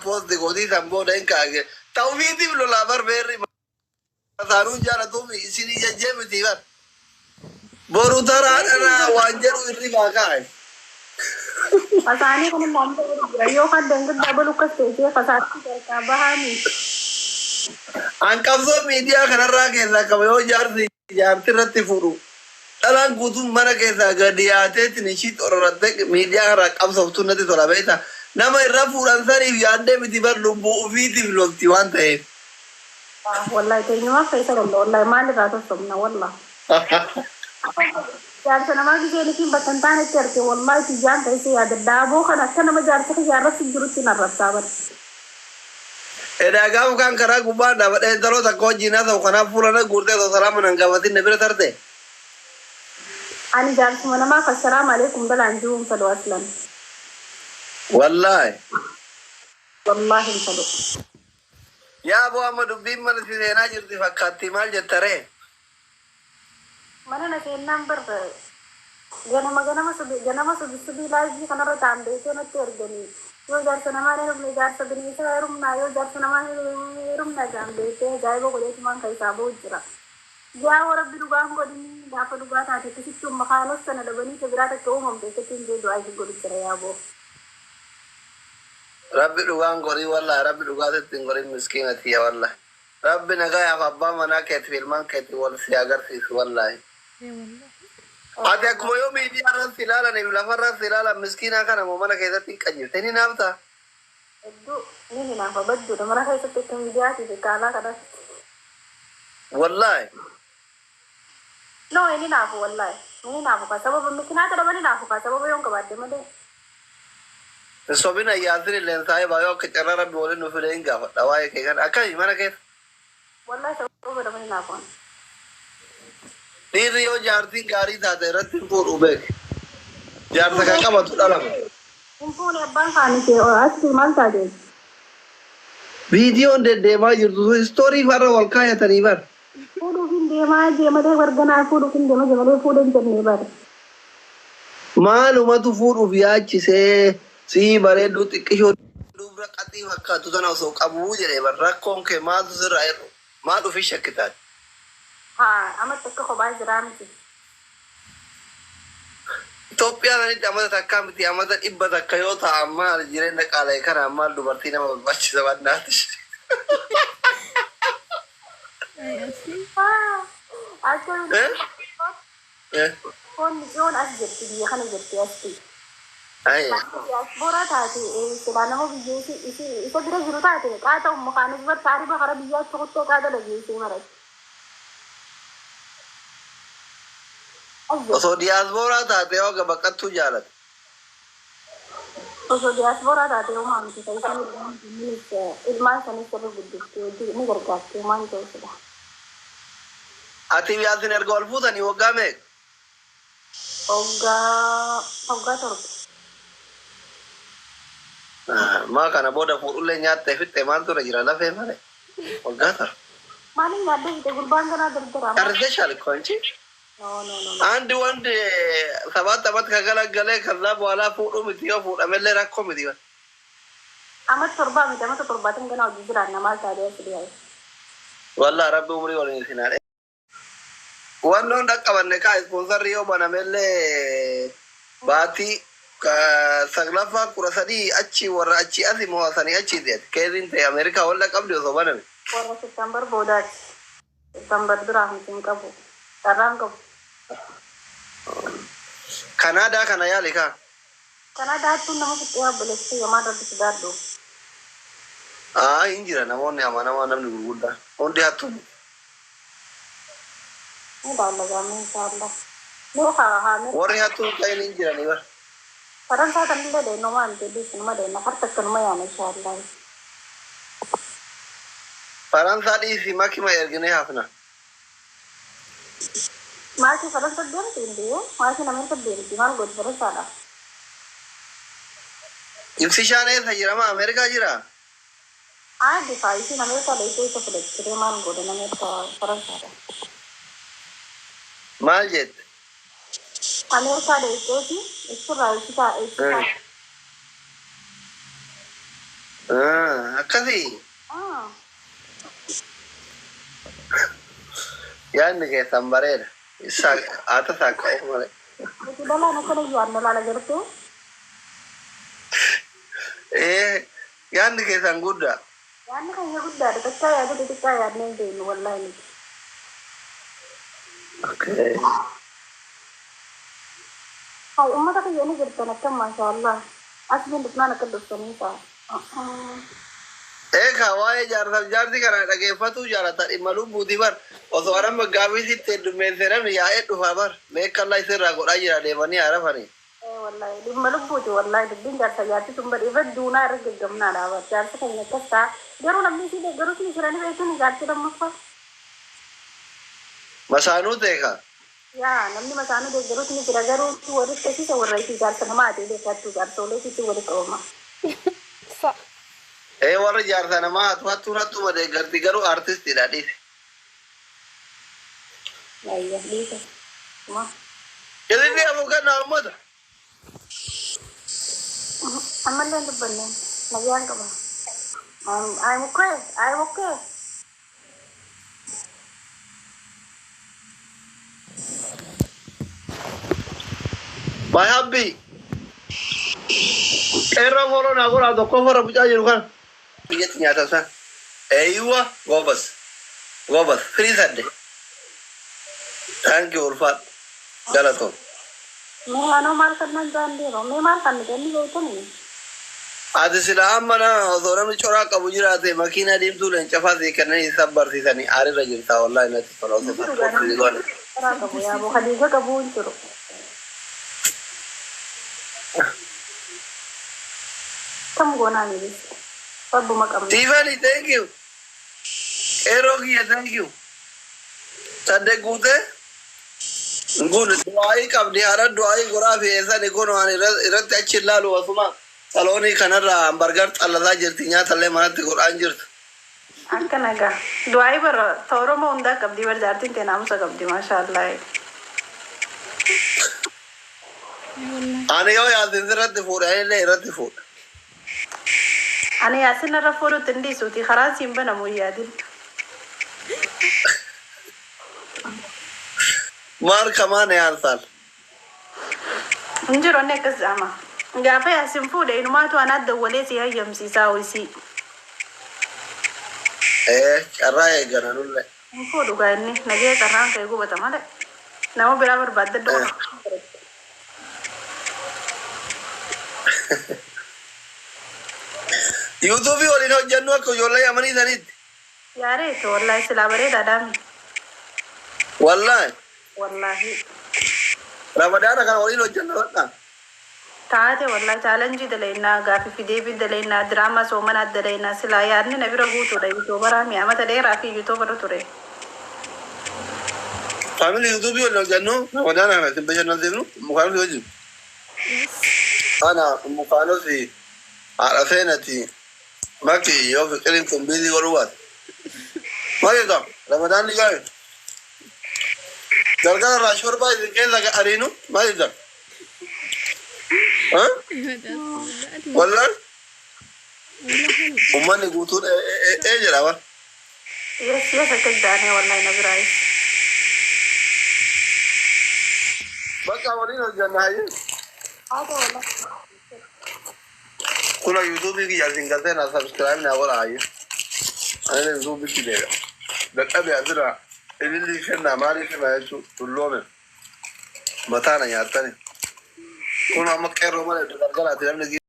post de godi tambo den kage tawhidi blo la bar berri masarun jara to mi isini je mi tibar boru tara ana wanjeru irri bakai Fasani kan mampu yo kan dengan double ukas teje fasati ka bahani an kabso media kanarra ke la kayo jar tirati furu dalan gutum mana ke sa gadiate tinishit orradde media ra kabso tunati tola beta nama irra furan sari yande mi tibar lumbu ufiti blonti wante والله تاني ما في سر والله ما لي راتو سمنا والله جار سنا ما بيجي لكن بتنتان تركي والله تجان تيسي هذا دابو كنا ما جار تك جار رس جروتي نرسابر eda gabu kan kara guba da bade daro ta ko jina ta kana fulana gurde to salamu nan gabatin ne tarte أنا جار سمنا ما السلام عليكم دل عنجوم فلو أصلا wallahi والله فلو ya abu amadu bimman sirena jirti fakati mal jettare mana nasi number gana ma subi lagi karena ro tambe itu na tergani yo jar sana mane rum jar sabini sa rum na yo jar sana mane rum na jambe te jai bo ko man kai sabo jira ya ora birugang ko din da pa duga ta te kitu makalos sana da bani te birata ko mom te tin je do ai go jira ya bo rabbi dugan gori wallahi rabbi duga te ngori miskin atiya wallahi rabbi naga ya abba mana ke filman ke wal siagar sis wallahi ada ko yo media ran silala ne la farra silala miskina kana mo mana ke dati kanyi tani nabta itu ini na fa baddu da mara kai te tin dia ti kala kada wallahi no ini na fa wallahi ini na fa sababu mikina ta da bani na fa sababu yon ka badde made sobina yadri len sai bayo ke charra rabbi wala no fele inga fa dawaye ke kan akai mana ke wallahi sababu da bani na fa ni rio jarti gari da de ratin por ube jar ta ka ba tu dalam impone banka ni ke asli malta de video de ma yurdu story fara wal kaya tani bar fudu finde ma je ma de wargana fudu finde ma je ma de fudu jenne bar maluma tu furu viachi se si bare du tikisho dubra qati wakka tu tana so qabu jere bar rakkon ke ma du zira ma du fi shakita ha amat takko ko ba jiramti Ethiopia ni amada takka miti amada ibba takka yo ta amma jire na kala kana amma du bartina ma bachi zabanna aku kon yon asjeti dia kan asjeti asti ay diaspora tadi sedana mo biji isi bira juru tadi kata mukane bar sari ba khara biya chotto kada lagi isi marat so diaspora ta te hoga bakatu jalat so diaspora tadi o man kita ini ilman sani seru buddu ni garga ke man to sudah ati viasin er golfu tani hoga me Oga torp. Ma kana boda furulle nyatte fitte man to rajira la fe mare hoga tar Mani ngade ite gurban kana dardara tarde shal konchi no and one sabat tabat kagala gale kalla wala fudu mitiyo fuda melle rakko mitiyo amat torba mi amat torba tan kana ujira namal tade asli walla rabbi umri wala sinare wannan da kabanne ka sponsor riyo bana melle bati ka saglafa kurasadi achi wara achi azimo wasani achi de kedin te america wala kabdi so bana wara september boda september durang tingkabu tarangko canada kana yale ka canada tu namu kutiya bolesti yamada bisdado injira na woni amana wana ni guda onde hatu ni dalla gamin inshallah no ha me wori hatu kay injira ni ba Faransa tan de no man te di sama de na harta kan maya inshallah faransa di si makima ergene hafna Masih Faransa dia tindi masih namanya tindi mal god Faransa da imsishane sajira ma america jira di faisi namanya ta itu seperti mal god namanya Faransa da maljet Amerika da itu sih itu raisi ta itu أكثي آه يعني كيف تنبرير أتساق أمري بس ده لا نكون جوانا لا لجرته إيه يعني كيف تنقول يعني كان يقول ده تكايا ده تكايا نين والله أوكي هاي أمتك يعني جرتنا كم ما شاء الله أسمين بتمنى كده سنيسا إيه كواي جارتي كنا لقي فتو جارتا إمالو بودي بار وسوارم مقابل سي تدمين سرم يا إيه تفابر ليك الله يسر راقو أجرا ديواني عرفاني والله دي ملبوتي والله دين جارتا جارتي تنبر إفد دونا رجع جمنا داوا جارتا كان يكستا جرو نمني سيدي جرو سني شراني بيتوني جارتي لما فا مسانو تيكا يا نمني مسانو دي جرو سني كرا جرو تو ورد كسي سوري جارتا نما أتي دي كاتو جارتا ولي سيسي ولي كوما صح. إيه ورا جارتا نما هاتو هاتو مدى غرتي غرو artist تدادي أيوة ليك ما jadi dia bukan normal. أما اللي نبني نجيان كبا I'm okay I'm okay My happy. Era moro na gora do kofara buja jirukan. Bijet nyata sa. Eywa gobas. Free Sunday. Thank you Urfat. Galaton. मैं अनो मार करना जान दे रहा मैं मार करने के लिए तो नहीं आज सिलाम मना दोरा में छोरा कबूजरा थे मकीना dim tu len chafa de करने सब बरसी सनी आरे रजिता wallahi ना तो फरो तो तरह का वो या वो खलीजा कबूल करो कम गोना नहीं सब मकम Tiffany, thank you. Erogi, thank you. Sunday gute. Good. Duai kab dihara duai gora fi ऐसा देखो ना इरत अच्छी लालू असुमा saloni kanarra burger Allah jirtinya talle manat Quran jirt أكن أجا دعاء بر ثورة ما عندك قبضي بر جارتين تنام سا قبضي ما شاء الله ane yo ya dindirat fur ay le rat fur أنا ياسين رفورو تندي سوتي خلاص يمبنا مو يادين mar kaman yaar sal نجرو نكس زعما جافا ياسين فوده إنه ما تو أنا دولة سي هاي يمسي ساوي array gananulle فوده كأني نجيه كران كيغو بتمالك نامو برابر بدل دو youtube wali no jannu ko yolla yamani sanid يا ريت والله سلامري دادامي wallahi والله ramadan kan wali no jannu ka taate والله challenge دلينا غافي في ديفيد دلينا دراما سومنا دلينا سلا يارني نبيرو غوتو داي يوتيوبر امي اما تدي رافي يوتيوبر توري family youtube wali jannu ramadan ana tin bajan nazinu mukhalu wajib ana mukhalu fi arafenati maki yo fikirin kumbili waruwat ma yeda ramadan ni gay darga rashwar ba ke laga arinu ma yeda ha wala umani gutun jara ba يس يس كداني والله نبراي baka wali no janna hayi هذا والله kuna youtube ki yazin galte na subscribe na wala hayi ana youtube ki dega da tabi azira illi kana mari kana yasu tullome matana ya tane kuna makero mala da gargara da